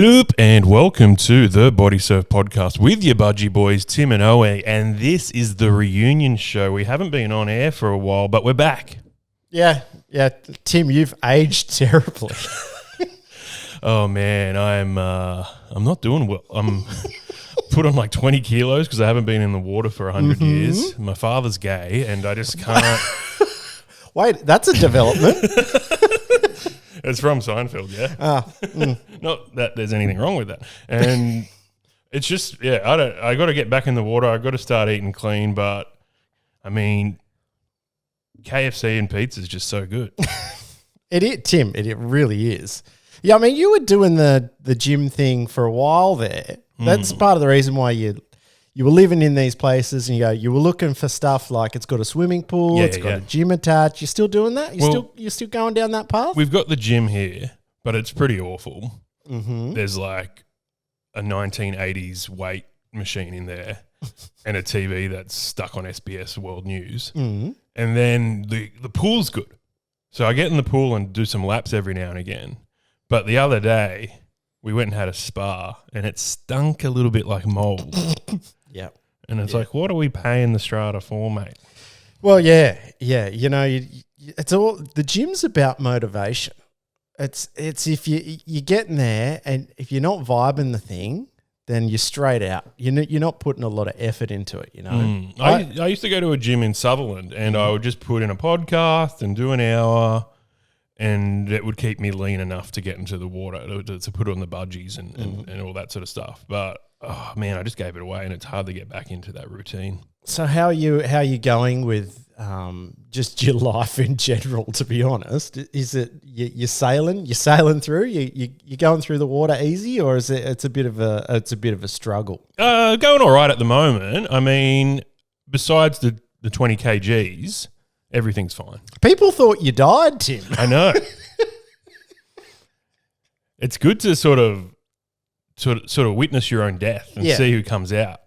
Hello and welcome to the Bodysurf Podcast with your budgie boys, Tim and Owe, and this is the reunion show. We haven't been on air for a while, but we're back. Yeah, Tim, you've aged terribly. Oh man, I'm not doing well. I'm put on like 20 kilos because I haven't been in the water for 100 years. My father's gay, and I just can't. Wait, that's a development. It's from Seinfeld, yeah. Not that there's anything wrong with that, and it's just I got to get back in the water. I got to start eating clean, but I mean, KFC and pizza is just so good. It is, Tim. It really is. Yeah, I mean, you were doing the gym thing for a while there. That's part of the reason why you were living in these places, and you were looking for stuff like it's got a swimming pool, it's got a gym attached. You're still doing that? You're still going down that path? We've got the gym here, but it's pretty awful. Mm-hmm. There's like a 1980s weight machine in there and a TV that's stuck on SBS World News. Mm-hmm. And then the pool's good. So I get in the pool and do some laps every now and again. But the other day, we went and had a spa, and it stunk a little bit like mold. Yeah. And it's like, what are we paying the strata for, mate? Well, yeah. You know, it's all the gym's about motivation. It's if you get in there, and if you're not vibing the thing, then you're straight out. You're not putting a lot of effort into it. You know. I used to go to a gym in Sutherland, and I would just put in a podcast and do an hour, and it would keep me lean enough to get into the water to put on the budgies and all that sort of stuff. But oh man, I just gave it away, and it's hard to get back into that routine. So how are you going with just your life in general? To be honest, is it you're sailing through? You going through the water easy, or is it's a bit of a struggle? Going all right at the moment. I mean, besides the 20 kgs. Everything's fine. People thought you died, Tim. I know. It's good to sort of witness your own death and see who comes out.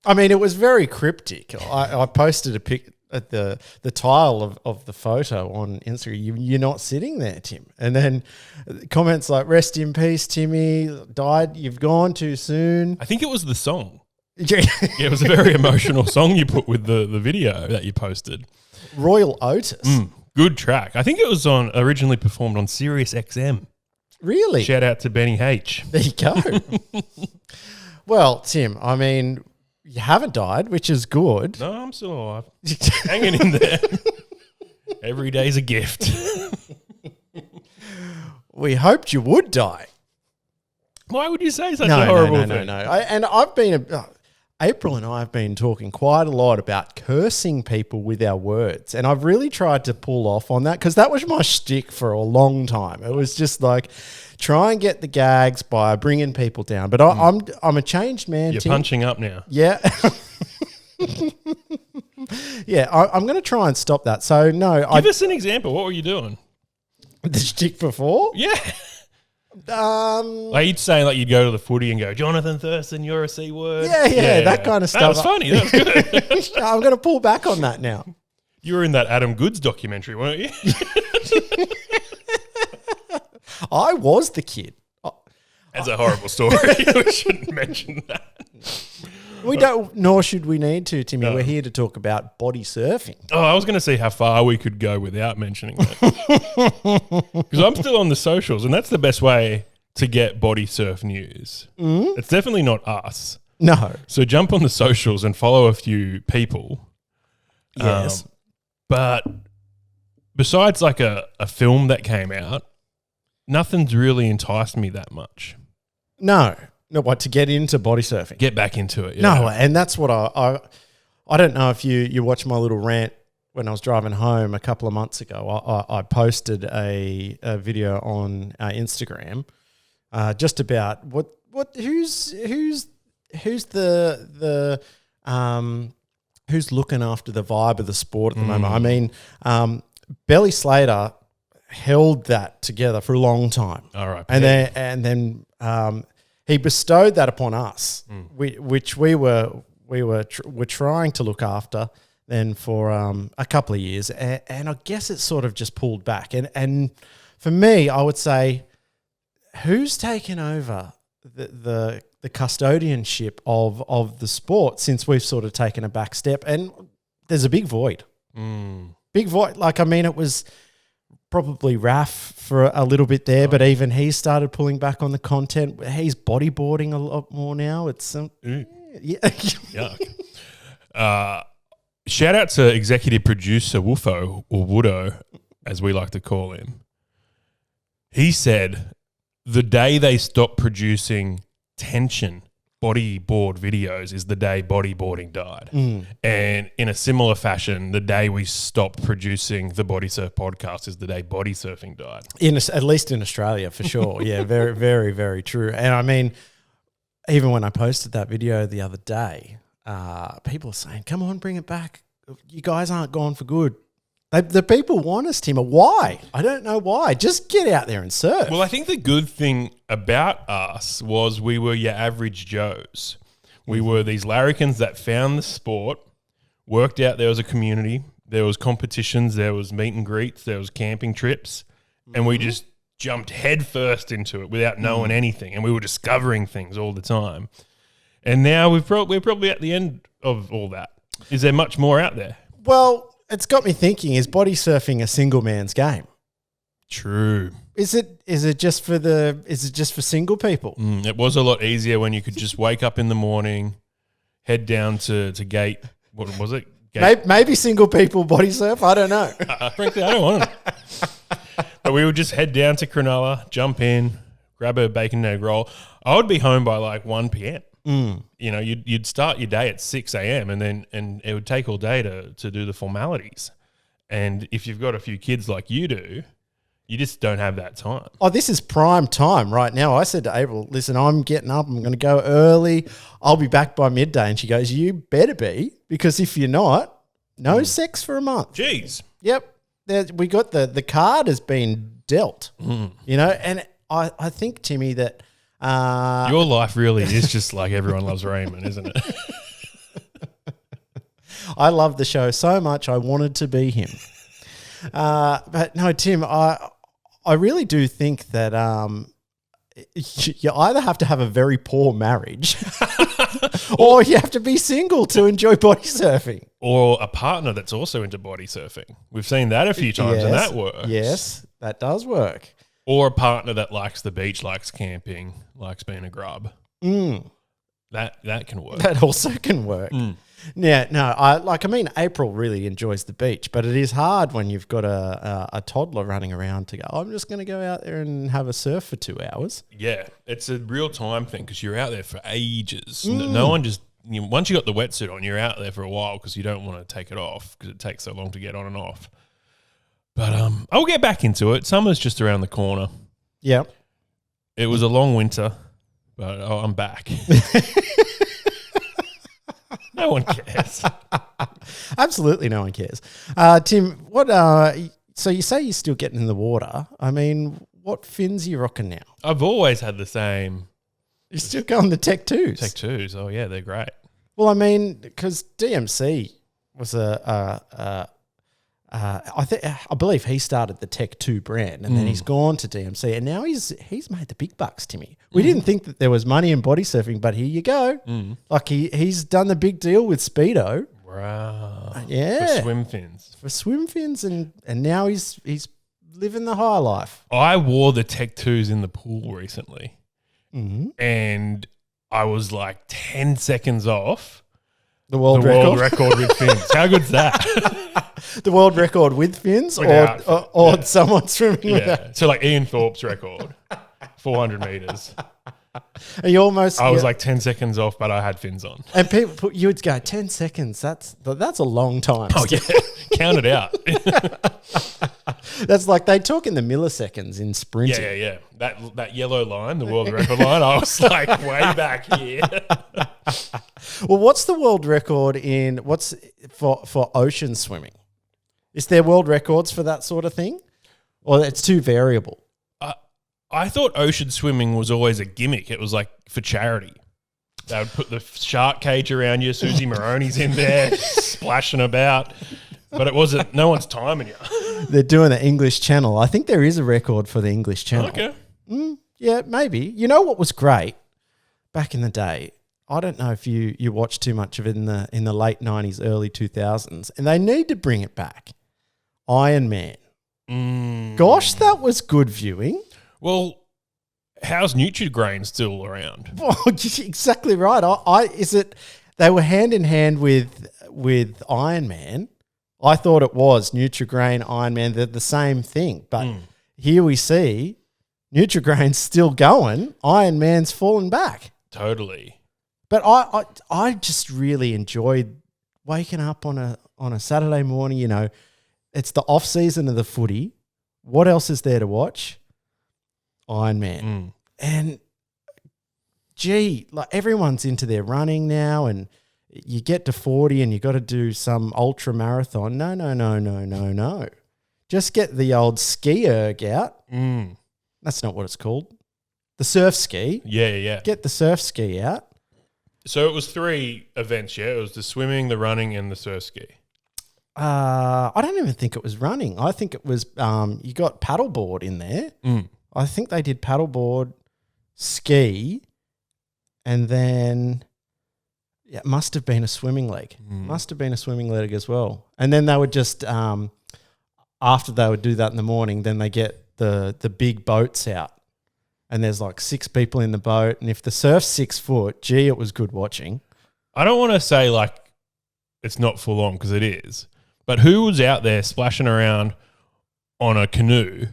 I mean, it was very cryptic. I posted a pic at the tile of the photo on Instagram. You're not sitting there, Tim. And then comments like, "Rest in peace, Timmy. Died. You've gone too soon." I think it was the song. Yeah, it was a very emotional song you put with the video that you posted. Royal Otis. Good track. I think it was originally performed on Sirius XM. Really? Shout out to Benny H. There you go. Well, Tim, I mean, you haven't died, which is good. No, I'm still alive. Hanging in there. Every day's a gift. We hoped you would die. Why would you say such a horrible thing? No. And I've been... April and I have been talking quite a lot about cursing people with our words, and I've really tried to pull off on that because that was my shtick for a long time. It was just like try and get the gags by bringing people down. But I'm a changed man. You're Tim. Punching up now. Yeah. Yeah, I'm going to try and stop that. So no, give us an example. What were you doing? The shtick before? Yeah. Like you'd say, like you'd go to the footy and go, "Jonathan Thurston, you're a C word." Yeah, that kind of stuff. That was funny. That was good. I'm going to pull back on that now. You were in that Adam Goods documentary, weren't you? I was the kid. That's a horrible story. We shouldn't mention that. We don't, nor should we need to, Timmy. No. We're here to talk about body surfing. Oh, I was going to see how far we could go without mentioning that. Because I'm still on the socials, and that's the best way to get body surf news. It's definitely not us. No. So jump on the socials and follow a few people. Yes. But besides like a film that came out, nothing's really enticed me that much. No, what, to get into body surfing? Get back into it. Yeah. No, and that's what I don't know if you watched my little rant when I was driving home a couple of months ago. I posted a video on Instagram just about who's looking after the vibe of the sport at the moment. I mean, Belly Slater held that together for a long time. All right. And then he bestowed that upon us, which we were trying to look after then for a couple of years, and I guess it sort of just pulled back. And for me, I would say, who's taken over the custodianship of the sport since we've sort of taken a back step, and there's a big void. Big void. Like, I mean, it was probably Raf for a little bit there, but even he started pulling back on the content. He's bodyboarding a lot more now. It's yeah. Yuck. Shout out to executive producer Woofo, or Woodo, as we like to call him. He said the day they stop producing tension bodyboard videos is the day bodyboarding died. And in a similar fashion, the day we stopped producing the Bodysurf podcast is the day body surfing died. At least in Australia, for sure. Yeah, very, very, very true. And I mean, even when I posted that video the other day, people are saying, come on, bring it back. You guys aren't gone for good. The people want us, Tim. Why? I don't know why. Just get out there and surf. Well, I think the good thing about us was we were your average Joes. We were these larrikins that found the sport, worked out there was a community, there was competitions, there was meet and greets, there was camping trips, and we just jumped headfirst into it without knowing anything, and we were discovering things all the time. And now we're probably at the end of all that. Is there much more out there? Well, it's got me thinking, is body surfing a single man's game? True. Is it just for single people? It was a lot easier when you could just wake up in the morning, head down to Gate. What was it? Maybe single people body surf. I don't know. Frankly, I don't want it. But we would just head down to Cronulla, jump in, grab a bacon and egg roll. I would be home by like 1 p.m. You know, you'd start your day at 6 a.m. and it would take all day to do the formalities. And if you've got a few kids like you do, you just don't have that time. Oh, this is prime time right now. I said to April, listen, I'm getting up. I'm going to go early. I'll be back by midday. And she goes, you better be, because if you're not, no sex for a month. Jeez. Yep. We got the card has been dealt, you know, and I think, Timmy, that your life really is just like Everyone Loves Raymond, isn't it? I love the show so much I wanted to be him. But no, Tim, I really do think that you either have to have a very poor marriage or you have to be single to enjoy body surfing. Or a partner that's also into body surfing. We've seen that a few times and that works. Yes, that does work. Or a partner that likes the beach, likes camping, likes being a grub. That can work. That also can work. Yeah, no, April really enjoys the beach, but it is hard when you've got a toddler running around to go, I'm just going to go out there and have a surf for 2 hours. Yeah, it's a real time thing because you're out there for ages. No one just, once you got the wetsuit on, you're out there for a while because you don't want to take it off because it takes so long to get on and off. But I'll get back into it. Summer's just around the corner. Yeah. It was a long winter, but I'm back. No one cares. Absolutely no one cares. Tim, so you say you're still getting in the water. I mean, what fins are you rocking now? I've always had the same. You're still going the Tech 2s? Tech 2s, oh yeah, they're great. Well, I mean, because DMC was I believe he started the Tech 2 brand and then he's gone to DMC and now he's made the big bucks, Timmy. We didn't think that there was money in body surfing, but here you go. Like he's done the big deal with Speedo. Wow. Yeah. For swim fins. For swim fins and now he's living the high life. I wore the Tech 2s in the pool recently and I was like 10 seconds off the world record with fins. How good's that? The world record with fins or someone swimming without? So like Ian Thorpe's record, 400 meters. And you almost... I was like 10 seconds off, but I had fins on. And people, you would go, 10 seconds, that's a long time. Oh, yeah. Count it out. That's like they talk in the milliseconds in sprinting. Yeah. That yellow line, the world record line, I was like way back here. Well, what's the world record for ocean swimming? Is there world records for that sort of thing? Or it's too variable? I thought ocean swimming was always a gimmick. It was like for charity. They would put the shark cage around you. Susie Moroney's in there splashing about. But it wasn't, no one's timing you. They're doing the English Channel. I think there is a record for the English Channel. Okay. Yeah, maybe. You know what was great? back in the day, I don't know if you watched too much of it in the late 90s, early 2000s, and they need to bring it back. Iron Man. Gosh, that was good viewing. Well, how's Nutri-Grain still around? Well, exactly right. They were hand in hand with Iron Man. I thought it was Nutri-Grain, Iron Man. They're the same thing. But here we see Nutri-Grain's still going. Iron Man's fallen back. Totally. But I just really enjoyed waking up on a Saturday morning. You know, it's the off season of the footy. What else is there to watch? Iron Man. And gee, like everyone's into their running now, and you get to 40 and you got to do some ultra marathon. No. Just get the old ski erg out. That's not what it's called. The surf ski. Yeah. Get the surf ski out. So it was 3 events, yeah? It was the swimming, the running, and the surf ski. I don't even think it was running. I think it was you got paddleboard in there. I think they did paddleboard, ski, and then it must have been a swimming leg. Must have been a swimming leg as well. And then they would just after they would do that in the morning, then they get the big boats out. And there's like 6 people in the boat. And if the surf's 6 foot, gee, it was good watching. I don't want to say like it's not full on because it is. But who was out there splashing around on a canoe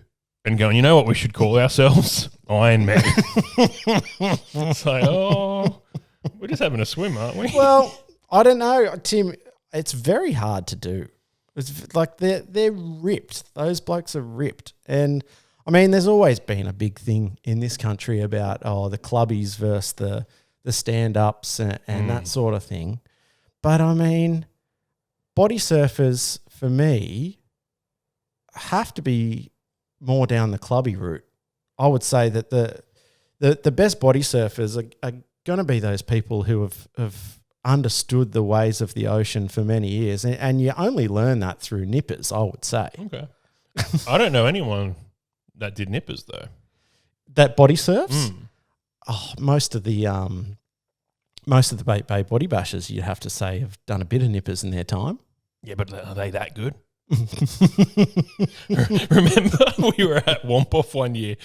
and going, you know what we should call ourselves? Iron Man. It's like, we're just having a swim, aren't we? Well, I don't know, Tim. It's very hard to do. It's like they're ripped. Those blokes are ripped. And I mean, there's always been a big thing in this country about the clubbies versus the stand-ups and that sort of thing. But I mean, body surfers for me have to be more down the clubby route. I would say that the best body surfers are going to be those people who have understood the ways of the ocean for many years, and you only learn that through nippers, I would say. Okay. I don't know anyone that did nippers though. That body surfs? Most of the Bait Bay body bashers, you'd have to say, have done a bit of nippers in their time. Yeah, but are they that good? Remember we were at Wompoff one year,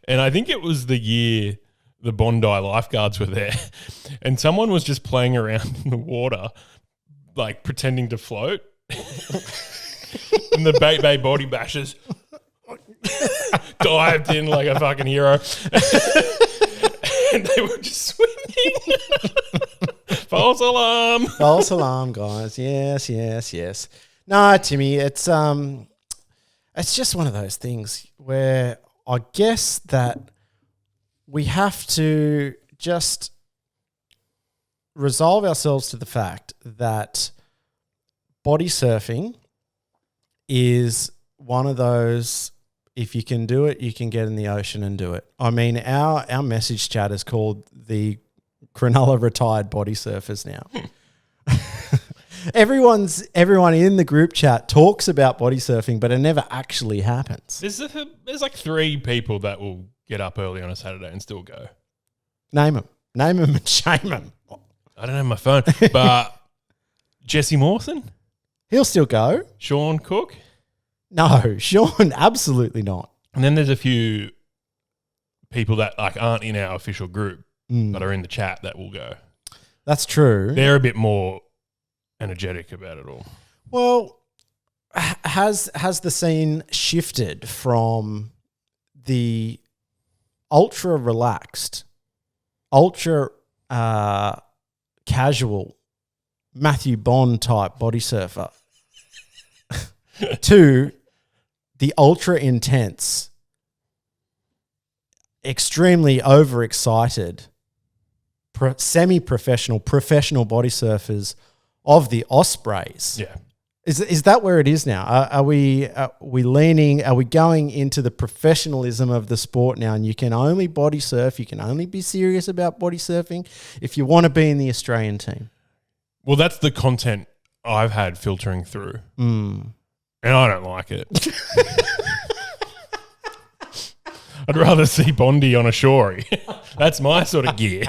and I think it was the year the Bondi lifeguards were there, and someone was just playing around in the water, like pretending to float. And the Bait Bay body bashers dived in like a fucking hero. And they were just swimming. False alarm. False alarm, guys. Yes. No, Timmy, it's just one of those things where I guess that we have to just resolve ourselves to the fact that body surfing is one of those, if you can do it, you can get in the ocean and do it. I mean, our message chat is called the Cronulla Retired Body Surfers now. Everyone in the group chat talks about body surfing, but it never actually happens. There's like 3 people that will get up early on a Saturday and still go. Name them and shame them. I don't have my phone, but Jesse Mawson? He'll still go. Sean Cook? No, Sean, absolutely not. And then there's a few people that like aren't in our official group but are in the chat that will go. That's true. They're a bit more energetic about it all. Well, has the scene shifted from the ultra relaxed, ultra casual Matthew Bond type body surfer to the ultra intense, extremely overexcited, semi-professional, professional body surfers of the Ospreys? Yeah. Is that where it is now? Are we leaning? Are we going into the professionalism of the sport now? And you can only body surf. You can only be serious about body surfing if you want to be in the Australian team. Well, that's the content I've had filtering through, and I don't like it. I'd rather see Bondi on a shorey. That's my sort of gear.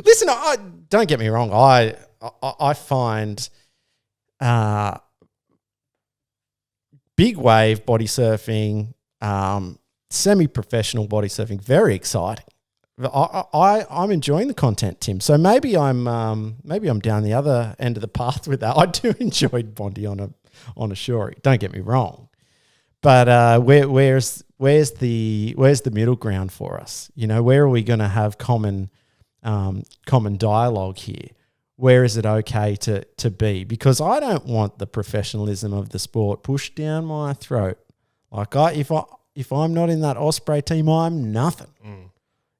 Listen, don't get me wrong. I find big wave body surfing, semi-professional body surfing, very exciting. I'm enjoying the content, Tim. So maybe I'm down the other end of the path with that. I do enjoy Bondi on a shorey. Don't get me wrong, but where's the middle ground for us? You know, where are we going to have common dialogue here? Where is it okay to be? Because I don't want the professionalism of the sport pushed down my throat. Like if I'm not in that Osprey team, I'm nothing.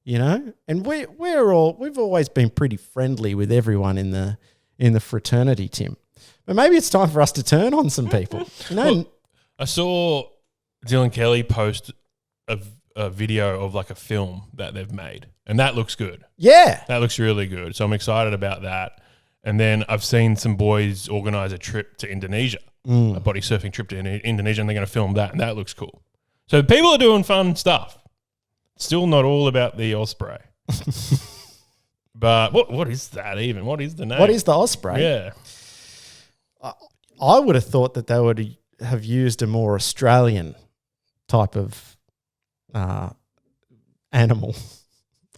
You know, and we've always been pretty friendly with everyone in the fraternity, Tim. But maybe it's time for us to turn on some people. You know, Well, I saw Dylan Kelly post a video of like a film that they've made, and that looks good. Yeah, That looks really good. So I'm excited about that. And then I've seen some boys organize a trip to Indonesia, a body surfing trip to Indonesia, and they're going to film that, and that looks cool. So people are doing fun stuff. Still not all about the Osprey. But what is that even? What is the name? what is the Osprey? Yeah. I would have thought that they would have used a more Australian type of animal.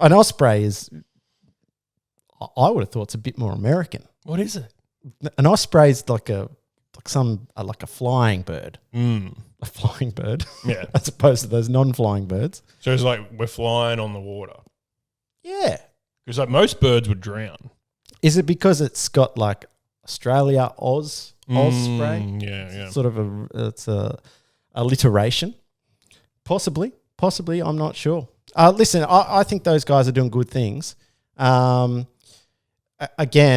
An osprey is, I would have thought it's a bit more American. What is it? An osprey is like a flying bird. A flying bird. Yeah. As opposed to those non-flying birds. So it's like we're flying on the water. Yeah. Because like most birds would drown. Is it because it's got like Australia, Osprey? Yeah. Sort of it's a alliteration. Possibly, I'm not sure. Listen, I think those guys are doing good things. Again,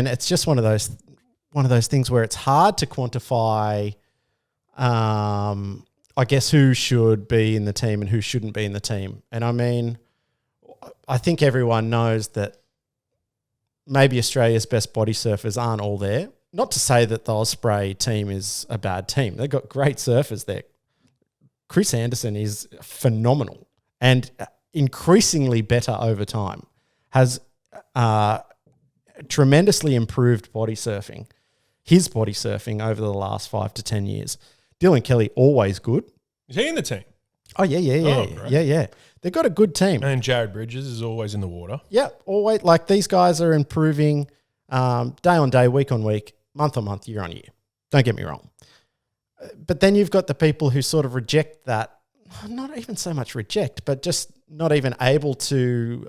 it's just one of those things where it's hard to quantify, I guess, who should be in the team and who shouldn't be in the team. And I mean, I think everyone knows that maybe Australia's best body surfers aren't all there. Not to say that the Osprey team is a bad team. They've got great surfers there. Chris Anderson is phenomenal and increasingly better over time. Has tremendously improved body surfing. His body surfing over the last 5 to 10 years. Dylan Kelly, always good. Is he in the team? Oh, yeah. Great. Yeah. They've got a good team. And Jared Bridges is always in the water. Yeah, always. Like these guys are improving day on day, week on week, month on month, year on year. Don't get me wrong. But then you've got the people who sort of reject that, not even so much reject, but just not even able to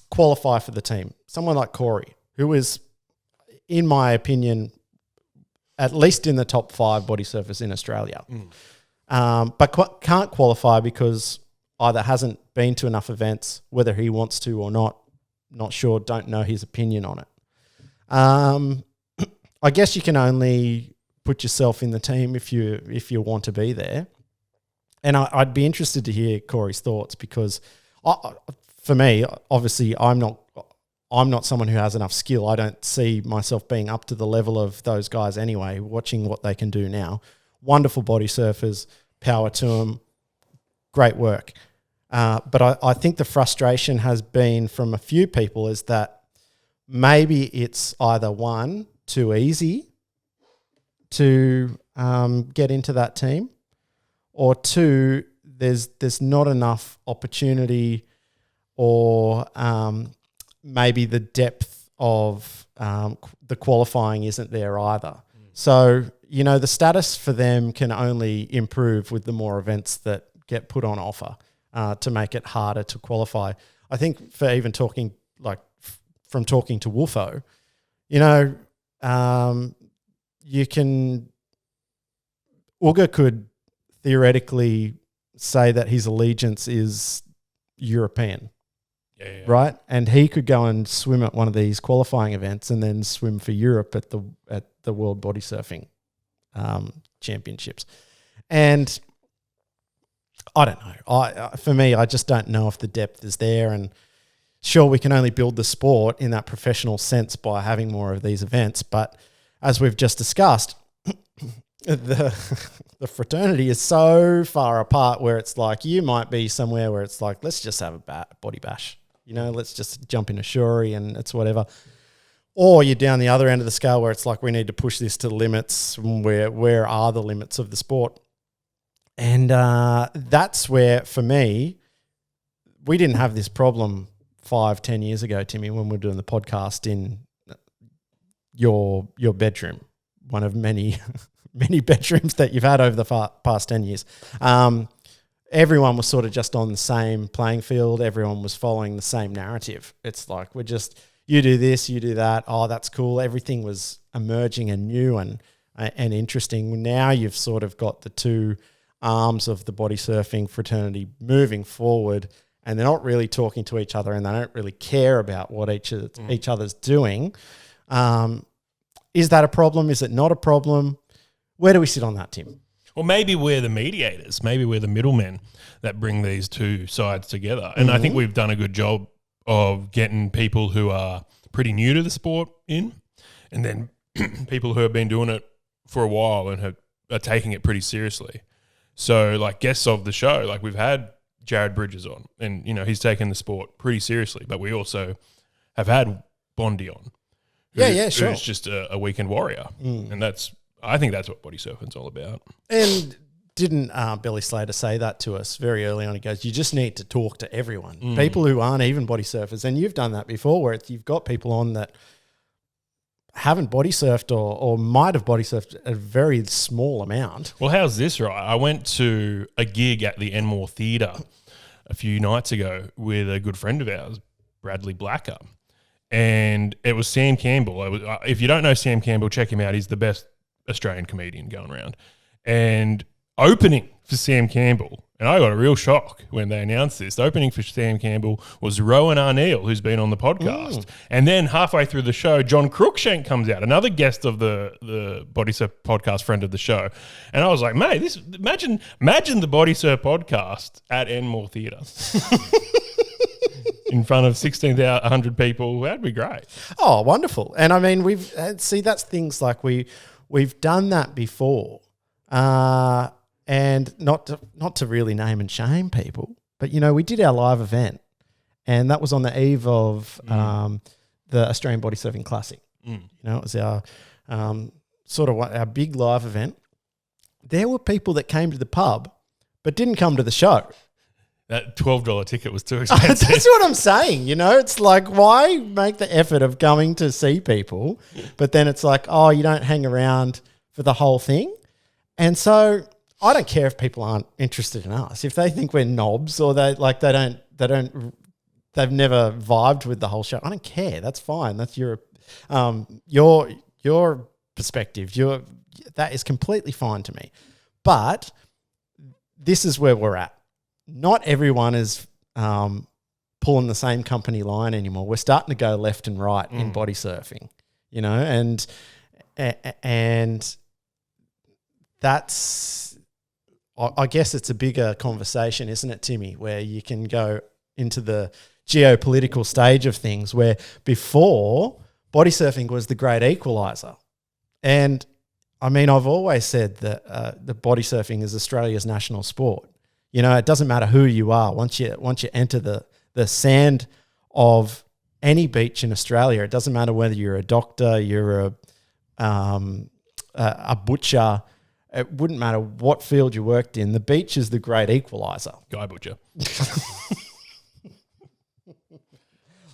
qualify for the team. Someone like Corey, who is, in my opinion, at least in the top 5 body surfers in Australia, but can't qualify because either hasn't been to enough events, whether he wants to or not sure, don't know his opinion on it. I guess you can only put yourself in the team if you want to be there. And I'd be interested to hear Corey's thoughts because for me, obviously, I'm not someone who has enough skill. I don't see myself being up to the level of those guys anyway, watching what they can do now. Wonderful body surfers, power to them, great work. But I think the frustration has been from a few people is that maybe it's either one, too easy to get into that team, or two, there's not enough opportunity or maybe the depth of the qualifying isn't there either. So, you know, the status for them can only improve with the more events that get put on offer to make it harder to qualify. I think for even talking, like from talking to Woofo, you know, Uga could theoretically say that his allegiance is European. Yeah. Right? And he could go and swim at one of these qualifying events and then swim for Europe at the World Body Surfing Championships. And I don't know. For me, I just don't know if the depth is there. And sure, we can only build the sport in that professional sense by having more of these events. But as we've just discussed, the fraternity is so far apart where it's like you might be somewhere where it's like, let's just have a body bash. Let's just jump in a shuri and it's whatever. Or you're down the other end of the scale where it's like we need to push this to the limits. Where are the limits of the sport? And that's where, for me, we didn't have this problem 5-10 years ago, Timmy, when we were doing the podcast in your bedroom, one of many many bedrooms that you've had over the past 10 years. Everyone was sort of just on the same playing field. Everyone was following the same narrative. It's like you do this, you do that. Oh, that's cool. Everything was emerging and new and interesting. Now you've sort of got the two arms of the body surfing fraternity moving forward, and they're not really talking to each other, and they don't really care about what each other's doing. Is that a problem? Is it not a problem? Where do we sit on that, Tim? Well, maybe we're the mediators. Maybe we're the middlemen that bring these two sides together. And I think we've done a good job of getting people who are pretty new to the sport in, and then people who have been doing it for a while and are taking it pretty seriously. So, like guests of the show, like we've had Jared Bridges on, and he's taken the sport pretty seriously. But we also have had Bondi on, sure, who's just a weekend warrior, and I think that's what body surfing's all about. And didn't Billy Slater say that to us very early on? He goes, you just need to talk to everyone, people who aren't even body surfers. And you've done that before, where you've got people on that haven't body surfed or might have body surfed a very small amount. Well, how's this, right? I went to a gig at the Enmore Theatre a few nights ago with a good friend of ours, Bradley Blacker. And it was Sam Campbell. If you don't know Sam Campbell, check him out. He's the best Australian comedian going around. And opening for Sam Campbell, and I got a real shock when they announced this, opening for Sam Campbell was Rowan Arneal, who's been on the podcast. And then halfway through the show, John Cruikshank comes out, another guest of the Bodysurf Podcast, friend of the show. And I was like, mate, imagine the Bodysurf Podcast at Enmore Theatre. In front of 1,600 people. That'd be great. Oh, wonderful. And I mean, that's things like we've done that before. And not to really name and shame people, but we did our live event, and that was on the eve of the Australian Body Surfing Classic. It was our sort of our big live event. There were people that came to the pub but didn't come to the show. That $12 ticket was too expensive. That's what I'm saying. It's like, why make the effort of coming to see people, but then it's like, oh, you don't hang around for the whole thing. And so I don't care if people aren't interested in us. If they think we're knobs or they've never vibed with the whole show, I don't care. That's fine. That's your perspective. That is completely fine to me. But this is where we're at. Not everyone is pulling the same company line anymore. We're starting to go left and right in body surfing, and that's, I guess it's a bigger conversation, isn't it, Timmy, where you can go into the geopolitical stage of things, where before body surfing was the great equalizer. And I mean, I've always said that the body surfing is Australia's national sport. It doesn't matter who you are. Once you enter the sand of any beach in Australia, it doesn't matter whether you're a doctor, you're a butcher. It wouldn't matter what field you worked in. The beach is the great equalizer. Guy butcher.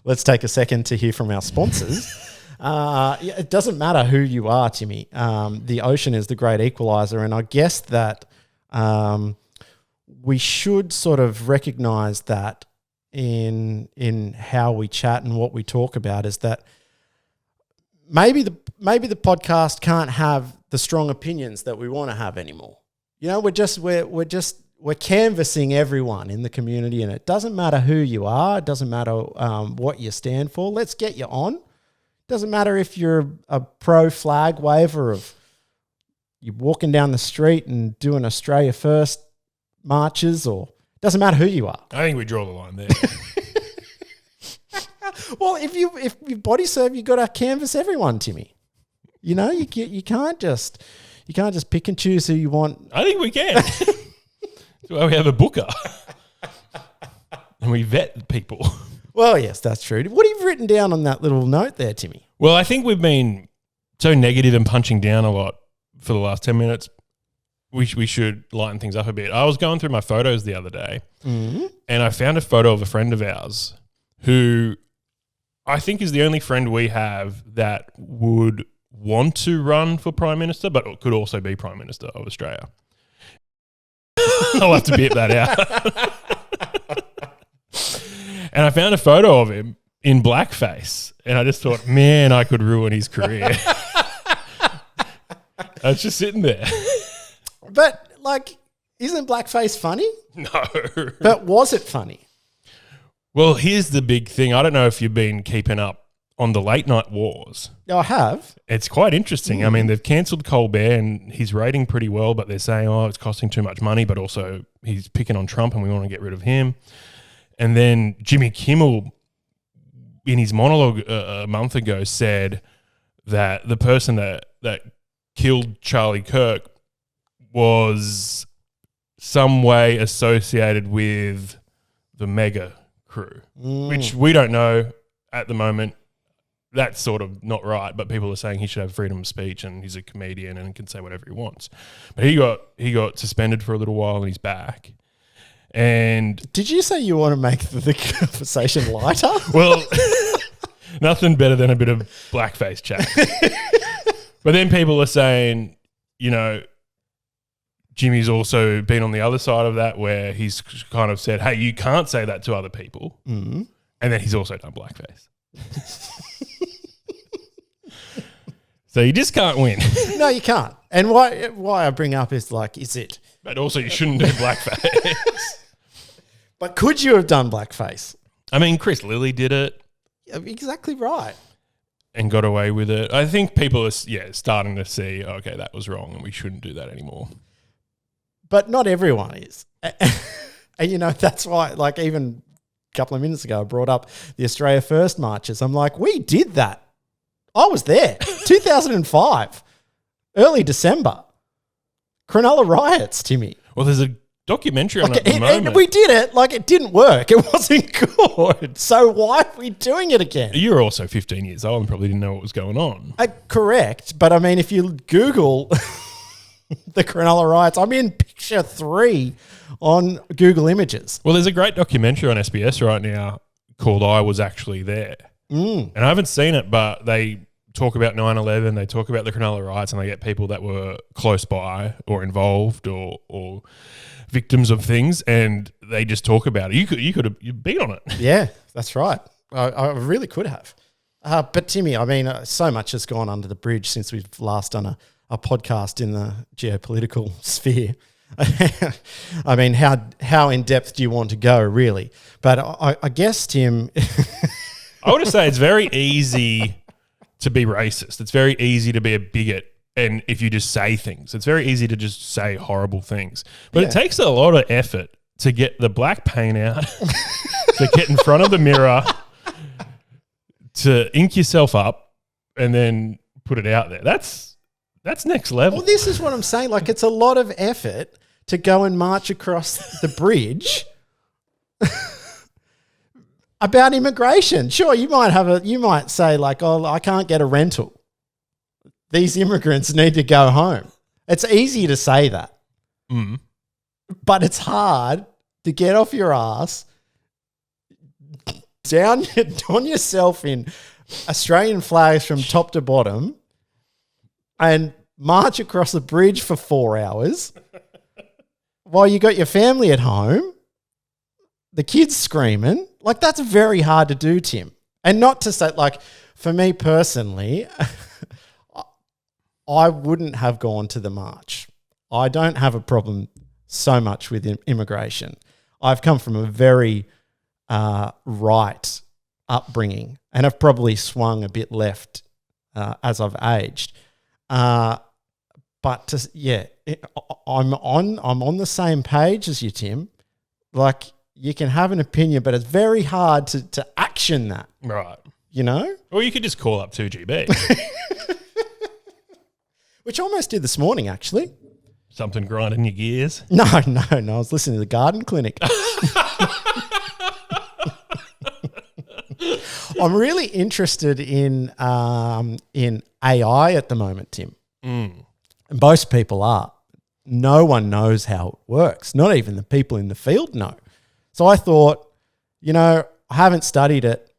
Let's take a second to hear from our sponsors. It doesn't matter who you are, Timmy. The ocean is the great equalizer, and I guess that we should sort of recognize that in how we chat and what we talk about, is that maybe the podcast can't have the strong opinions that we want to have anymore. We're canvassing everyone in the community, and it doesn't matter who you are. It doesn't matter what you stand for. Let's get you on. It doesn't matter if you're a pro flag waver of you're walking down the street and doing Australia First marches, or doesn't matter who you are. I think we draw the line there. Well, if you body surf, you got to canvas everyone, Timmy. You can't just You can't just pick and choose who you want. I think we can. That's why we have a booker. And we vet people. Well, yes, that's true. What have you written down on that little note there, Timmy? Well, I think we've been so negative and punching down a lot for the last 10 minutes. We should lighten things up a bit. I was going through my photos the other day and I found a photo of a friend of ours who I think is the only friend we have that would want to run for Prime Minister, but could also be Prime Minister of Australia. I'll have to beep that out. And I found a photo of him in blackface and I just thought, man, I could ruin his career. I was just sitting there. But, like, isn't blackface funny? No. But was it funny? Well, here's the big thing. I don't know if you've been keeping up on the late night wars. I have. It's quite interesting. I mean, they've cancelled Colbert and he's rating pretty well, but they're saying, oh, it's costing too much money, but also he's picking on Trump and we want to get rid of him. And then Jimmy Kimmel, in his monologue a month ago, said that the person that killed Charlie Kirk was some way associated with the mega crew, which we don't know at the moment. That's sort of not right, but people are saying he should have freedom of speech and he's a comedian and can say whatever he wants. But he got suspended for a little while and he's back. And did you say you want to make the conversation lighter? Well, nothing better than a bit of blackface chat. But then people are saying, you know, Jimmy's also been on the other side of that where he's kind of said, hey, you can't say that to other people. And then he's also done blackface. So you just can't win. No, you can't. And why I bring up is like, is it? But also you shouldn't do blackface. But could you have done blackface? I mean, Chris Lilly did it. Exactly right. And got away with it. I think people are, starting to see, okay, that was wrong and we shouldn't do that anymore. But not everyone is. And, you know, that's why, like, even a couple of minutes ago, I brought up the Australia First marches. I'm like, we did that. I was there. 2005, early December. Cronulla riots, Timmy. Well, there's a documentary on it at the moment. And we did it. Like, it didn't work. It wasn't good. So why are we doing it again? You were also 15 years old and probably didn't know what was going on. Correct. But, I mean, if you Google the Cronulla riots, I'm in picture 3 on Google Images. Well, there's a great documentary on SBS right now called I Was Actually There. And I haven't seen it, but they talk about 9/11, they talk about the Cronulla riots, and they get people that were close by or involved or victims of things, and they just talk about it. You'd been on it. Yeah, that's right. I really could have. But Timmy, I mean, so much has gone under the bridge since we've last done a podcast in the geopolitical sphere. I mean, how in depth do you want to go, really? But I guess, Tim. I would say it's very easy to be racist. It's very easy to be a bigot. And if you just say things, it's very easy to just say horrible things. But it takes a lot of effort to get the black paint out, to get in front of the mirror, to ink yourself up, and then put it out there. That's next level. Well, this is what I'm saying. Like, it's a lot of effort to go and march across the bridge about immigration. Sure, you might say like, oh, I can't get a rental. These immigrants need to go home. It's easy to say that. But it's hard to get off your ass, down on yourself in Australian flags from top to bottom, and march across the bridge for 4 hours while you got your family at home, the kids screaming. Like, that's very hard to do, Tim. And not to say, like, for me personally, I wouldn't have gone to the march. I don't have a problem so much with immigration. I've come from a very right upbringing, and I've probably swung a bit left as I've aged. But I'm on the same page as you, Tim. Like, you can have an opinion, but it's very hard to action that. Right. You know? Or you could just call up 2GB. Which I almost did this morning, actually. Something grinding your gears. No. I was listening to the Garden Clinic. I'm really interested in AI at the moment, Tim. And most people are. No one knows how it works. Not even the people in the field know. So I thought, I haven't studied it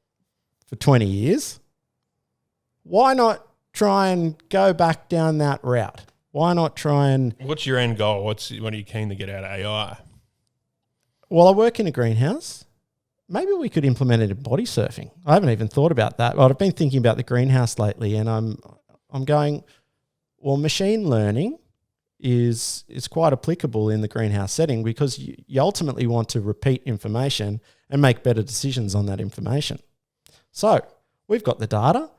for 20 years. Why not try and go back down that route? Why not try and... What's your end goal? What are you keen to get out of AI? Well, I work in a greenhouse. Maybe we could implement it in body surfing. I haven't even thought about that. But I've been thinking about the greenhouse lately, and I'm going, well, machine learning is quite applicable in the greenhouse setting because you ultimately want to repeat information and make better decisions on that information. So we've got the data,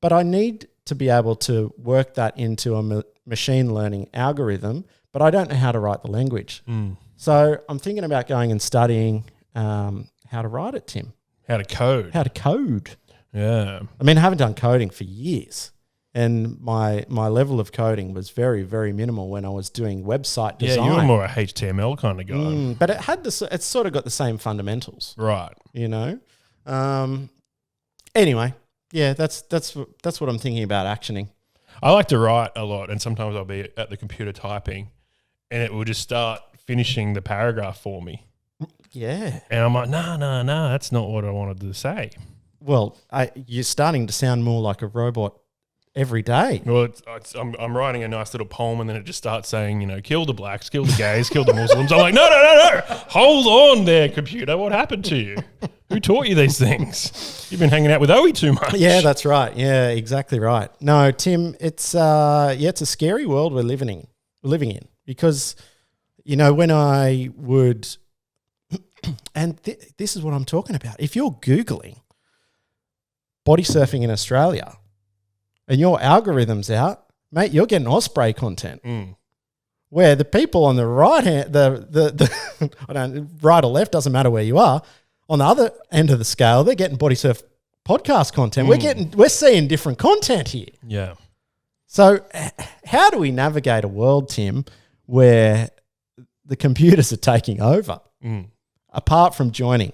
but I need to be able to work that into a machine learning algorithm, but I don't know how to write the language. So I'm thinking about going and studying how to write it, Tim. How to code. How to code. Yeah. I mean, I haven't done coding for years. And my level of coding was very, very minimal when I was doing website design. Yeah, you were more a HTML kind of guy. But it's sort of got the same fundamentals. Right. Anyway, yeah, that's what I'm thinking about actioning. I like to write a lot, and sometimes I'll be at the computer typing, and it will just start finishing the paragraph for me. Yeah. And I'm like, no, that's not what I wanted to say. Well, you're starting to sound more like a robot every day. Well, I'm writing a nice little poem, and then it just starts saying, kill the blacks, kill the gays, kill the Muslims. I'm like, no. Hold on there, computer. What happened to you? Who taught you these things? You've been hanging out with Owie too much. Yeah, that's right. Yeah, exactly right. No, Tim, it's a scary world we're living in because, when I would, and this is what I'm talking about. If you're Googling body surfing in Australia and your algorithm's out, mate, you're getting Osprey content. Where the people on the right hand, the right or left, doesn't matter where you are, on the other end of the scale, they're getting Bodysurf podcast content. We're seeing different content here. Yeah. So how do we navigate a world, Tim, where the computers are taking over, apart from joining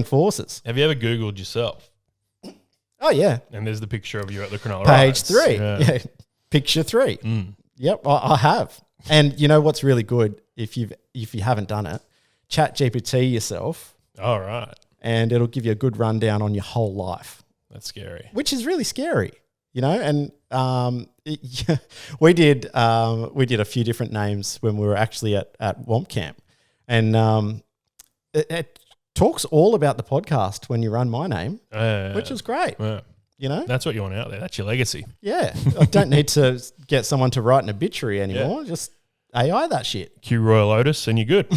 forces? Have you ever Googled yourself? Oh, yeah. And there's the picture of you at the Cronulla Page Rise. 3. Yeah. Yeah. Picture 3. Yep, I have. And you know what's really good, if you haven't done it, chat GPT yourself. All right. And it'll give you a good rundown on your whole life. That's scary. Which is really scary, and we did a few different names when we were actually at Womp Camp. And it talks all about the podcast when you run my name, which is great. Yeah. That's what you want out there. That's your legacy. Yeah. I don't need to get someone to write an obituary anymore. Yeah. Just AI that shit. Cue Royal Otis and you're good.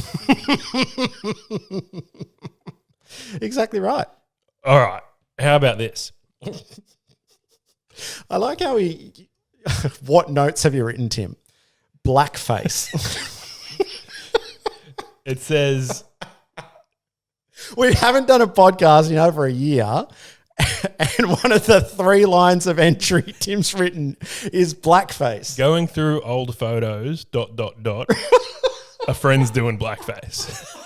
Exactly right. All right. How about this? I like how what notes have you written, Tim? Blackface. It says... We haven't done a podcast in over a year, and one of the 3 lines of entry Tim's written is blackface. Going through old photos, ... a friend's doing blackface.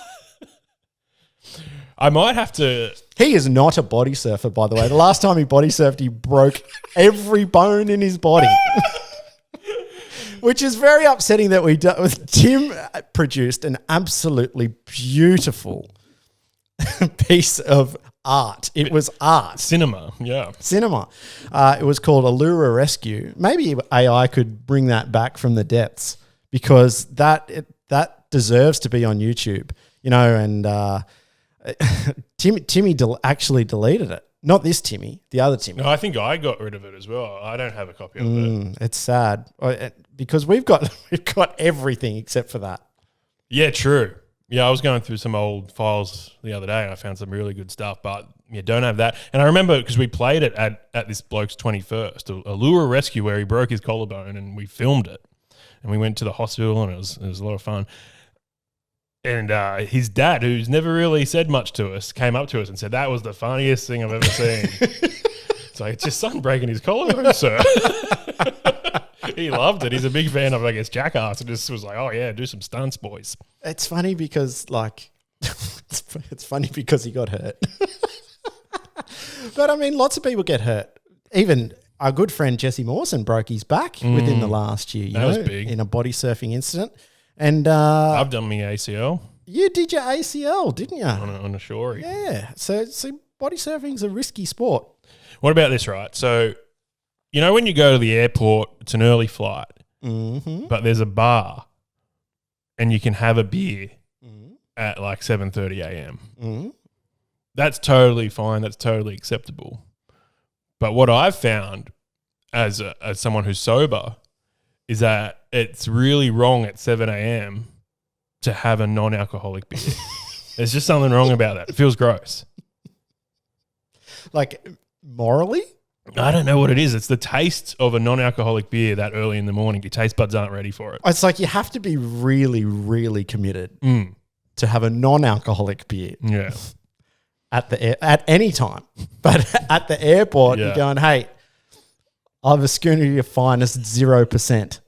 I might have to... He is not a body surfer, by the way. The last time he body surfed, he broke every bone in his body. Which is very upsetting that Tim produced an absolutely beautiful piece of art. It was art. Cinema, yeah. Cinema. It was called Allura Rescue. Maybe AI could bring that back from the depths because that deserves to be on YouTube, and Timmy actually deleted it. Not this Timmy, the other Timmy. No, I think I got rid of it as well. I don't have a copy of it. It's sad because we've got everything except for that. Yeah, true. Yeah, I was going through some old files the other day and I found some really good stuff, but don't have that. And I remember because we played it at this bloke's 21st, a lure rescue where he broke his collarbone and we filmed it. And we went to the hospital and it was a lot of fun. And his dad, who's never really said much to us, came up to us and said, that was the funniest thing I've ever seen. It's like, it's your son breaking his collarbone, sir. He loved it. He's a big fan of, I guess, Jackass, and just was like, oh yeah, do some stunts, boys. It's funny because it's funny because he got hurt. But I mean, lots of people get hurt. Even our good friend Jesse Mawson broke his back within the last year. That was big. In a body surfing incident. And I've done my ACL. You did your ACL, didn't you? On a shore. Yeah. So body surfing's a risky sport. What about this, right? So, you know when you go to the airport, it's an early flight, but there's a bar and you can have a beer at like 7:30 a.m. That's totally fine. That's totally acceptable. But what I've found as someone who's sober is that it's really wrong at 7 a.m. to have a non-alcoholic beer. There's just something wrong about that. It feels gross. Like morally? I don't know what it is. It's the taste of a non-alcoholic beer that early in the morning. Your taste buds aren't ready for it. It's like you have to be really, really committed to have a non-alcoholic beer. Yeah. At any time. But at the airport, you're going, hey, I have a schooner of your finest 0%.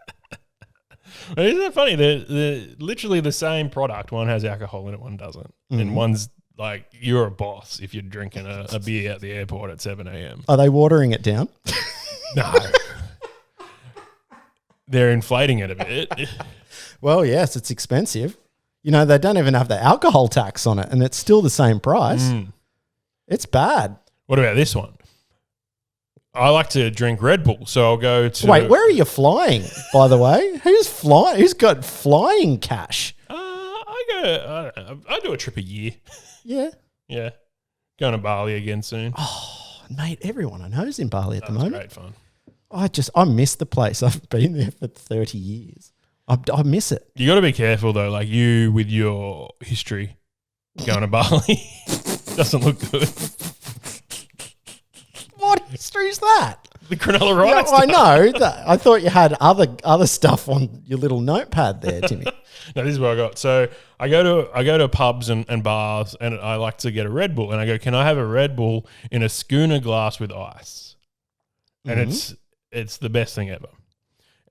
Isn't that funny? They're literally the same product. One has alcohol in it, one doesn't. And one's like, you're a boss if you're drinking a beer at the airport at 7 a.m. Are they watering it down? No. They're inflating it a bit. Well, yes, it's expensive. You know, they don't even have the alcohol tax on it, and it's still the same price. It's bad. What about this one? I like to drink Red Bull, so I'll go to... Wait, where are you flying, by the way? Who's flying? Who's got flying cash? I do a trip a year. Yeah. Yeah. Going to Bali again soon. Oh, mate, everyone I know is in Bali at the moment. Great fun. I miss the place. I've been there for 30 years. I miss it. You got to be careful though. Like you with your history going to Bali doesn't look good. What history is that? The Cronulla Riots. I know. I thought you had other stuff on your little notepad there, Timmy. No, this is what I got. So I go to pubs and bars, and I like to get a Red Bull. And I go, can I have a Red Bull in a schooner glass with ice? And it's the best thing ever.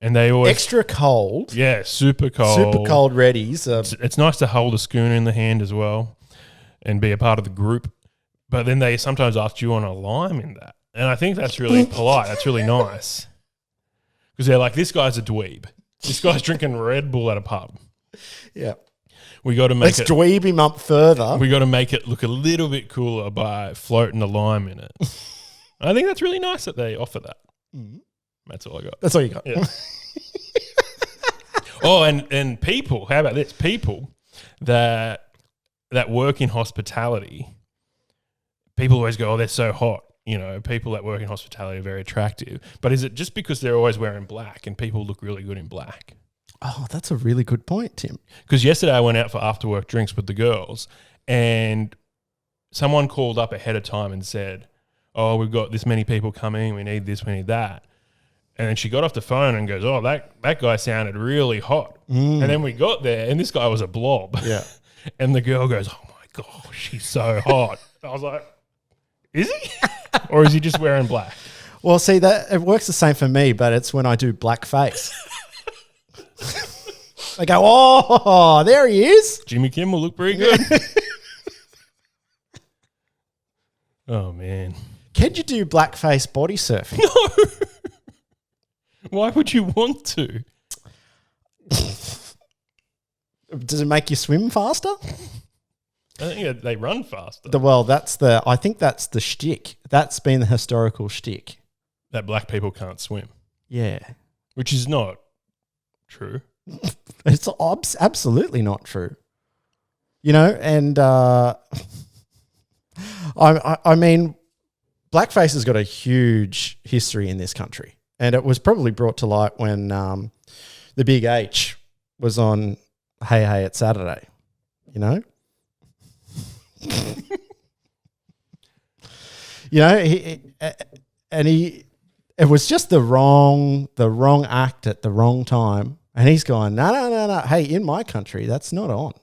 And they always extra cold. Yeah, super cold. Super cold Reddies. It's nice to hold a schooner in the hand as well, and be a part of the group. But then they sometimes ask, do you want a lime in that? And I think that's really polite. That's really nice. Because they're like, this guy's a dweeb. This guy's drinking Red Bull at a pub. Yeah. We got to make Let's dweeb him up further. We got to make it look a little bit cooler by floating a lime in it. I think that's really nice that they offer that. That's all I got. That's all you got. Yeah. Oh, and people, how about this? People that work in hospitality, people always go, oh, they're so hot. You know, people that work in hospitality are very attractive. But is it just because they're always wearing black and people look really good in black? Oh, that's a really good point, Tim. Because yesterday I went out for after work drinks with the girls and someone called up ahead of time and said, oh, we've got this many people coming. We need this, we need that. And then she got off the phone and goes, oh, that guy sounded really hot. And then we got there and this guy was a blob. Yeah. And the girl goes, oh, my gosh, he's so hot. I was like, is he? Or is he just wearing black? Well, see, that it works the same for me, but it's when I do blackface. I go, oh, there he is. Jimmy Kimmel looked pretty good. Oh, man. Can you do blackface body surfing? No. Why would you want to? Does it make you swim faster? I think they run faster. I think that's the shtick. That's been the historical shtick. That black people can't swim. Yeah. Which is not true. It's absolutely not true. You know, and I mean, blackface has got a huge history in this country. And it was probably brought to light when the Big H was on Hey Hey It's Saturday, you know? You know, it was just the wrong act at the wrong time. And he's going, no. Hey, in my country, that's not on.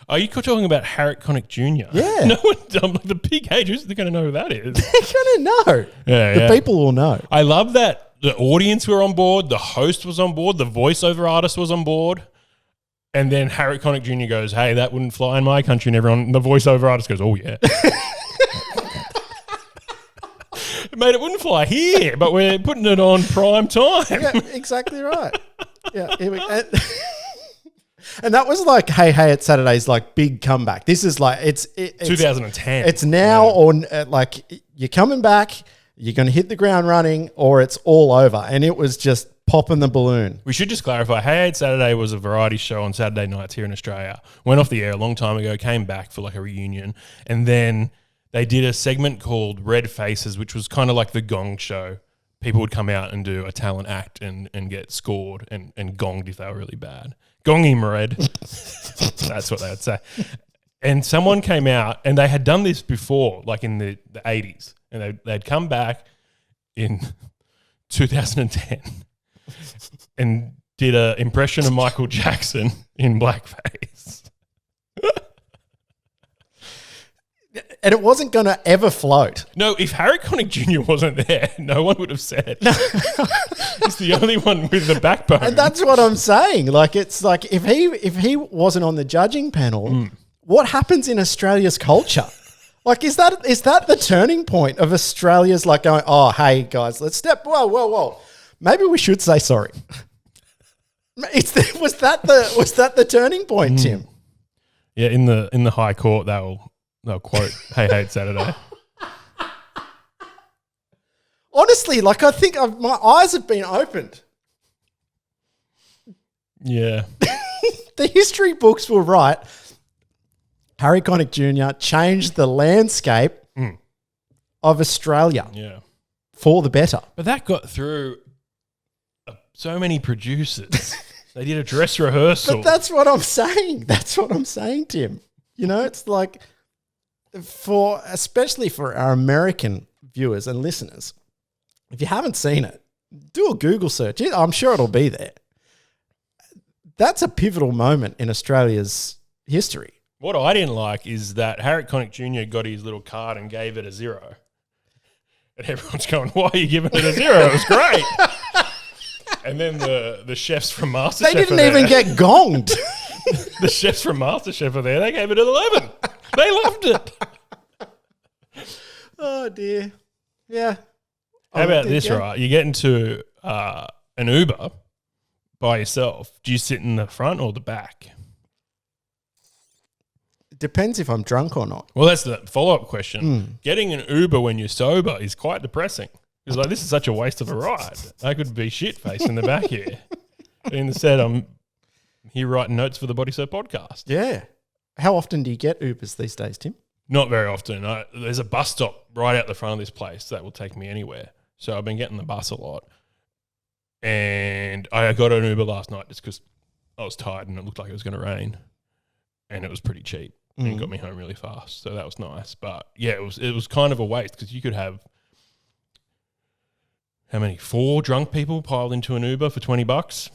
Are you talking about Harriet Connick Jr.? Yeah. No one, the Big H, who's going to know who that is? They're going to know. Yeah, the people will know. I love that. the audience were on board, the host was on board, the voiceover artist was on board. And then Harry Connick Jr. goes, hey, that wouldn't fly in my country. And everyone, the voiceover artist goes, oh, yeah. Mate, it wouldn't fly here, but we're putting it on prime time. Yeah, exactly right. Yeah. And that was like, hey, it's Saturday's like big comeback. This is like, it's 2010. It's now or like you're coming back, you're going to hit the ground running or it's all over. And it was just popping the balloon. We should just clarify, Hey It's Saturday was a variety show on Saturday nights here in Australia. Went off the air a long time ago, came back for like a reunion. And then they did a segment called Red Faces, which was kind of like the Gong Show. People would come out and do a talent act and get scored and gonged if they were really bad. Gong him, Red. That's what they would say. And someone came out and they had done this before, like in the 80s. And they'd come back in 2010 and did an impression of Michael Jackson in blackface. And it wasn't going to ever float. No, if Harry Connick Jr. wasn't there, no one would have said. He's the only one with the backbone. And that's what I'm saying. Like, it's like if he wasn't on the judging panel, what happens in Australia's culture? Like, is that the turning point of Australia's like going, oh, hey, guys, let's step, whoa. Maybe we should say sorry. Was that the turning point, Tim? Yeah, in the High Court, they'll quote, hey, it's Saturday. Honestly, like I think my eyes have been opened. Yeah. The history books were right. Harry Connick Jr. changed the landscape of Australia for the better. But that got through so many producers. They did a dress rehearsal. But that's what I'm saying. That's what I'm saying, Tim. You know, it's like especially for our American viewers and listeners, if you haven't seen it, do a Google search. I'm sure it'll be there. That's a pivotal moment in Australia's history. What I didn't like is that Harry Connick Jr. got his little card and gave it a 0. And everyone's going, why are you giving it a 0? It was great. And then the chefs from MasterChef They didn't even get gonged. The chefs from MasterChef are there. They gave it an 11. They loved it. Oh, dear. Yeah. How about this, right? You get into an Uber by yourself. Do you sit in the front or the back? It depends if I'm drunk or not. Well, that's the follow-up question. Getting an Uber when you're sober is quite depressing. Because like, this is such a waste of a ride. I could be shit-faced in the back here. Instead, I'm here writing notes for the Bodysurf Podcast. Yeah. How often do you get Ubers these days, Tim? Not very often. There's a bus stop right out the front of this place that will take me anywhere. So I've been getting the bus a lot. And I got an Uber last night just because I was tired and it looked like it was going to rain. And it was pretty cheap. And it got me home really fast. So that was nice. But yeah, it was kind of a waste because you could have, how many? 4 drunk people piled into an Uber for $20?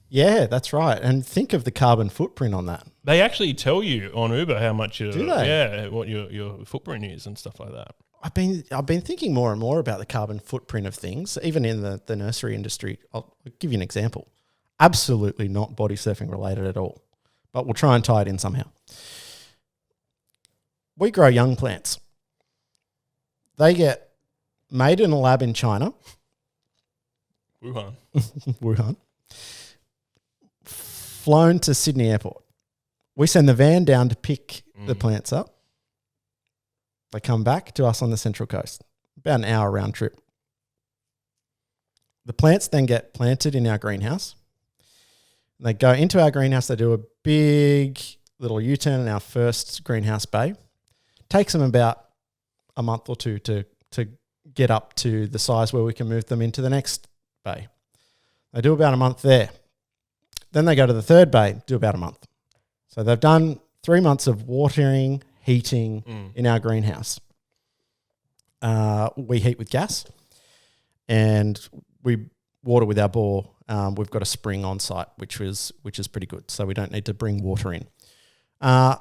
Yeah, that's right. And think of the carbon footprint on that. They actually tell you on Uber how much Do they? Yeah, what your footprint is and stuff like that. I've been thinking more and more about the carbon footprint of things, even in the nursery industry. I'll give you an example. Absolutely not body surfing related at all, but we'll try and tie it in somehow. We grow young plants. They get made in a lab in China. Wuhan. Flown to Sydney Airport. We send the van down to pick the plants up. They come back to us on the Central Coast. About an hour round trip. The plants then get planted in our greenhouse. They go into our greenhouse. They do a big little U-turn in our first greenhouse bay. Takes them about a month or two to get up to the size where we can move them into the next bay. They do about a month there. Then they go to the third bay, do about a month. So they've done 3 months of watering, heating in our greenhouse. We heat with gas and we water with our bore. We've got a spring on site, which is pretty good. So we don't need to bring water in.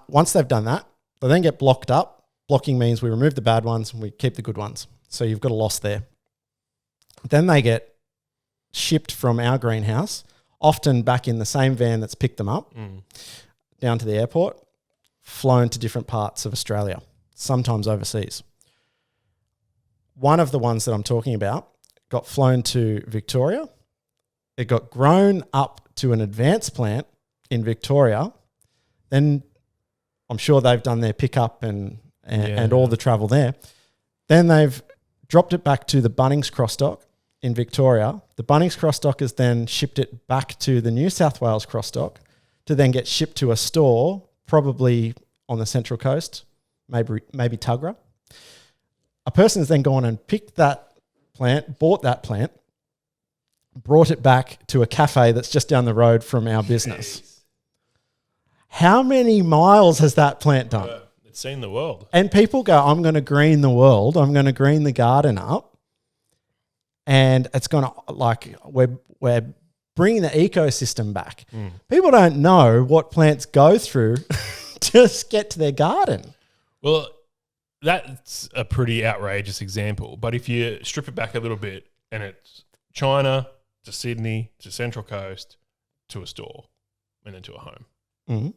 Once they've done that, they then get blocked up. Blocking means we remove the bad ones and we keep the good ones. So you've got a loss there. Then they get shipped from our greenhouse, often back in the same van that's picked them up, down to the airport, flown to different parts of Australia, sometimes overseas. One of the ones that I'm talking about got flown to Victoria. It got grown up to an advanced plant in Victoria. Then I'm sure they've done their pickup and all the travel there. Then they've dropped it back to the Bunnings cross-dock in Victoria. The Bunnings cross-dock has then shipped it back to the New South Wales cross-dock to then get shipped to a store, probably on the Central Coast, maybe Tuggerah. A person has then gone and picked that plant, bought that plant, brought it back to a cafe that's just down the road from our business. Jeez. How many miles has that plant done? It's seen the world. And people go, I'm going to green the world. I'm going to green the garden up. And it's going to, like, we're bringing the ecosystem back. People don't know what plants go through to get to their garden. Well, that's a pretty outrageous example. But if you strip it back a little bit and it's China to Sydney to Central Coast to a store and then to a home,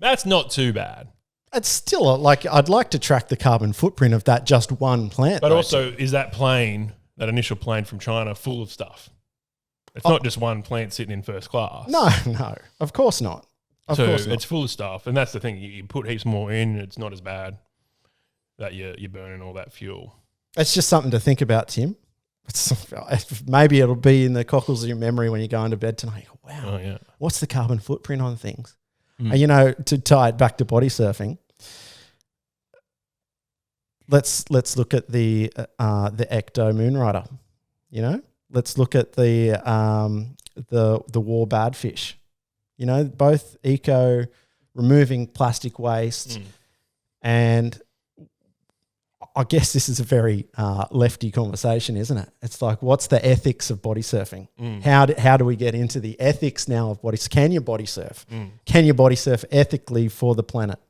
that's not too bad. It's still I'd like to track the carbon footprint of that just one plant. But also, is that plane, that initial plane from China, full of stuff? It's not just one plant sitting in first class. No, of course not. Of course not. It's full of stuff. And that's the thing. You put heaps more in, it's not as bad that you're burning all that fuel. It's just something to think about, Tim. Maybe it'll be in the cockles of your memory when you go into bed tonight. Wow, what's the carbon footprint on things? And, to tie it back to body surfing, let's look at the Ecto Moonrider. Let's look at the War Badfish. Both eco, removing plastic waste, and I guess this is a very lefty conversation, isn't it? It's like, what's the ethics of body surfing? How do we get into the ethics now of body? Can you body surf? Can you body surf ethically for the planet?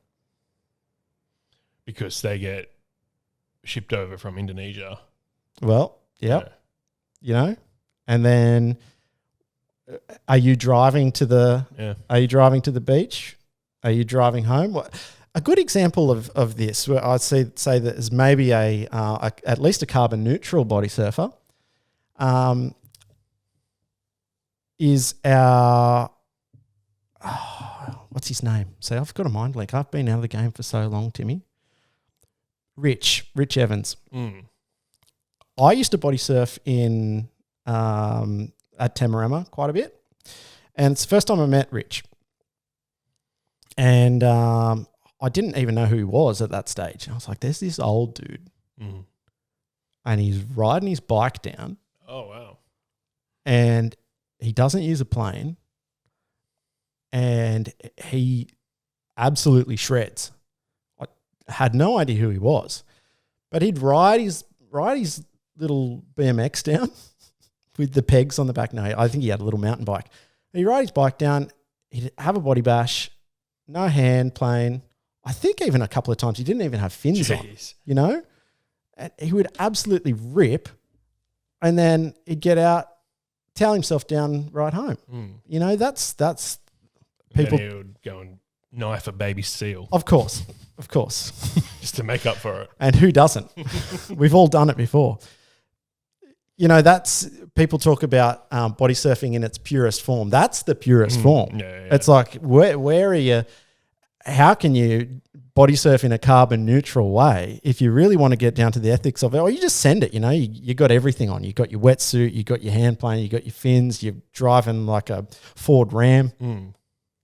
Because they get shipped over from Indonesia. Well, yeah. And then are you driving to the beach? Are you driving home? A good example of this, where I'd say that is maybe at least a carbon neutral body surfer, is our what's his name? See, I've got a mind blank. I've been out of the game for so long, Timmy. Rich Evans. I used to body surf in at Tamarama quite a bit, and it's the first time I met Rich, and I didn't even know who he was at that stage. I was like, there's this old dude, and he's riding his bike down. Oh, wow. And he doesn't use a plane, and he absolutely shreds. I had no idea who he was, but he'd ride his little BMX down with the pegs on the back. No, I think he had a little mountain bike. He'd ride his bike down, he'd have a body bash, no hand plane. I think even a couple of times he didn't even have fins on, And he would absolutely rip, and then he'd get out, towel himself down, right home. That's people. And he would go and knife a baby seal. Of course. Just to make up for it. And who doesn't? We've all done it before. That's, people talk about body surfing in its purest form. That's the purest form. Yeah. It's like, where are you? How can you body surf in a carbon neutral way if you really want to get down to the ethics of it? Or you just send it, you got everything on. You got your wetsuit, you got your hand plane, you got your fins, you're driving like a Ford Ram.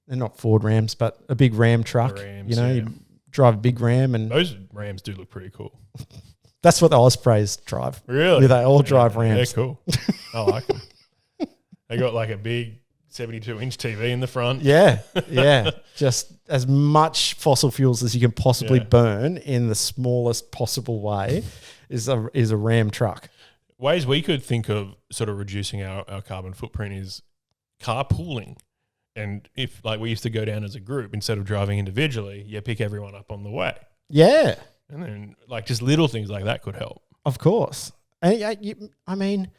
They're not Ford Rams, but a big Ram truck. Rams, you drive a big Ram. And those Rams do look pretty cool. That's what the Ospreys drive. Really? They all drive Rams. They're cool. I like them. They got like a big 72-inch TV in the front. Yeah. Just as much fossil fuels as you can possibly burn in the smallest possible way is a Ram truck. Ways we could think of sort of reducing our carbon footprint is carpooling. And if, like, we used to go down as a group, instead of driving individually, you pick everyone up on the way. Yeah. And then, like, just little things like that could help. Of course. And, I mean,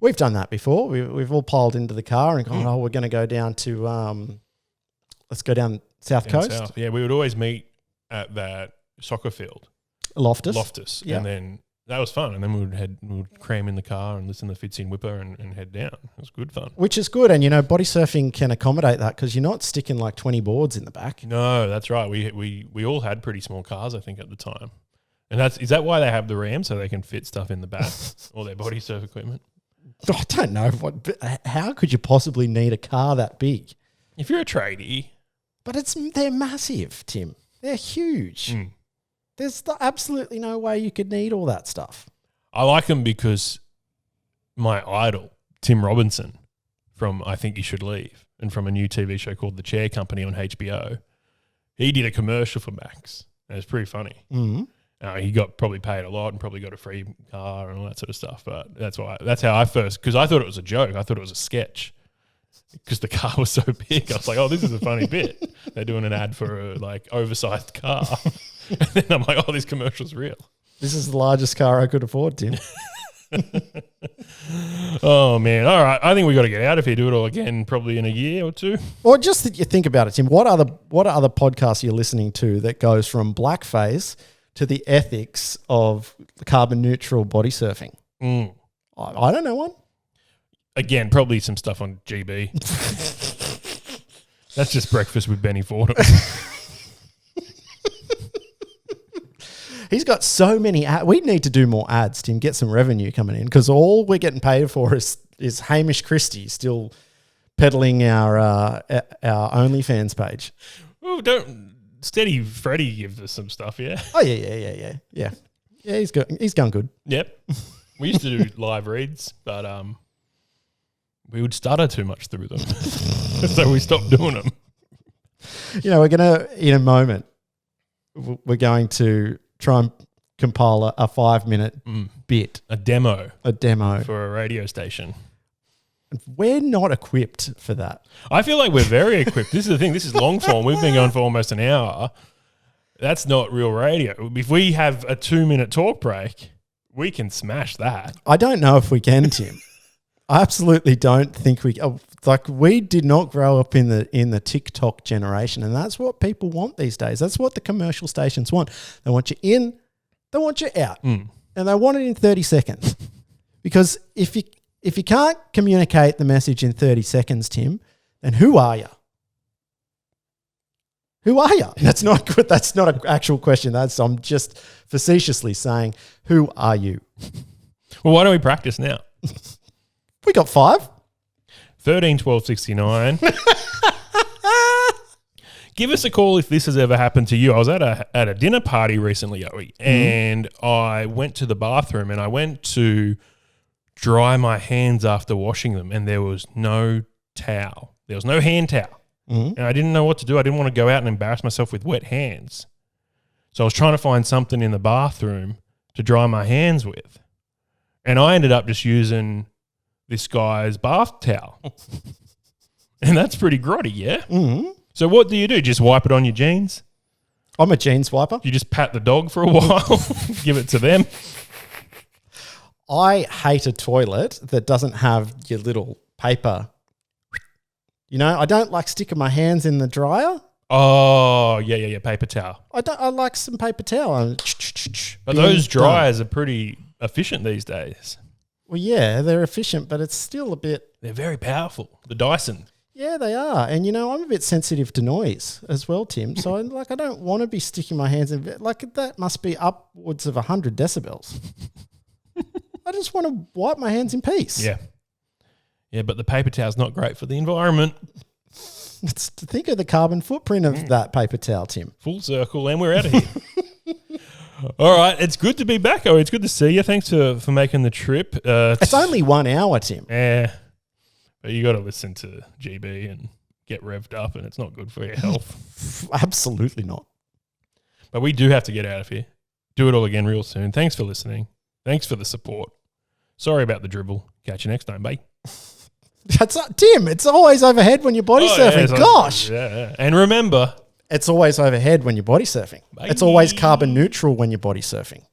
We've done that before. We've all piled into the car and gone, we're going to go down to, let's go down South Coast. South. Yeah, we would always meet at that soccer field. Loftus. Yeah. And then that was fun. And then we would cram in the car and listen to Fitzy and Whipper and head down. It was good fun. Which is good. And, you know, body surfing can accommodate that because you're not sticking like 20 boards in the back. No, that's right. We all had pretty small cars, I think, at the time. And is that why they have the Ram, so they can fit stuff in the back, all their body surf equipment? I don't know. How could you possibly need a car that big? If you're a tradie. But they're massive, Tim. They're huge. There's absolutely no way you could need all that stuff. I like them because my idol, Tim Robinson, from I Think You Should Leave, and from a new TV show called The Chair Company on HBO, he did a commercial for Max. And it's pretty funny. Mm-hmm. He got probably paid a lot and probably got a free car and all that sort of stuff. But that's how I first, because I thought it was a joke. I thought it was a sketch because the car was so big. I was like, oh, this is a funny bit. They're doing an ad for a like oversized car. And then I'm like, oh, this commercial's real. This is the largest car I could afford, Tim. Oh, man. All right. I think we got to get out of here, do it all again probably in a year or two. Or just that you think about it, Tim. What other podcasts you're listening to that goes from blackface to the ethics of carbon neutral body surfing? I don't know one. Again, probably some stuff on GB. That's just breakfast with Benny Fordham. He's got so many ads. We need to do more ads, Tim, get some revenue coming in because all we're getting paid for is Hamish Christie still peddling our OnlyFans page. Oh, Steady Freddie gives us some stuff, yeah. Oh yeah. Yeah, he's gone good. Yep. We used to do live reads, but we would stutter too much through them. So we stopped doing them. You know, we're going to, in a moment, we're going to try and compile a 5-minute bit. A demo. For a radio station. We're not equipped for that. I feel like we're very equipped. This is the thing. This is long form. We've been going for almost an hour. That's not real radio. If we have a 2-minute talk break, we can smash that. I don't know if we can, Tim. I absolutely don't think we we did not grow up in the TikTok generation, and that's what people want these days. That's what the commercial stations want. They want you in, they want you out, and they want it in 30 seconds. Because if you can't communicate the message in 30 seconds, Tim, then who are you? Who are you? That's not good. That's not an actual question. I'm just facetiously saying, who are you? Well, why don't we practice now? We got 5. 13 12 69. Give us a call if this has ever happened to you. I was at a dinner party recently, Yoey, and I went to the bathroom and I went to dry my hands after washing them, and there was no towel. There was no hand towel. And I didn't know what to do. I didn't want to go out and embarrass myself with wet hands. So I was trying to find something in the bathroom to dry my hands with. And I ended up just using this guy's bath towel. And that's pretty grotty, yeah? Mm-hmm. So what do? Just wipe it on your jeans? I'm a jeans wiper. You just pat the dog for a while, give it to them. I hate a toilet that doesn't have your little paper. You know, I don't like sticking my hands in the dryer. Oh, yeah, paper towel. I like some paper towel. But those dryers are pretty efficient these days. Well, yeah, they're efficient, but it's still a bit... They're very powerful. The Dyson. Yeah, they are. And, you know, I'm a bit sensitive to noise as well, Tim. So, I don't want to be sticking my hands in... that must be upwards of 100 decibels. I just want to wipe my hands in peace. Yeah. Yeah, but the paper towel's not great for the environment. Think of the carbon footprint of that paper towel, Tim. Full circle, and we're out of here. All right, it's good to be back. Oh, it's good to see you. Thanks for making the trip. It's only 1 hour, Tim. Yeah, but you got to listen to GB and get revved up, and it's not good for your health. Absolutely not. But we do have to get out of here. Do it all again real soon. Thanks for listening. Thanks for the support. Sorry about the dribble. Catch you next time, bye. Tim, it's always overhead when you're body surfing. Yeah, Gosh. Yeah. And remember, it's always overhead when you're body surfing. Bye. It's always carbon neutral when you're body surfing.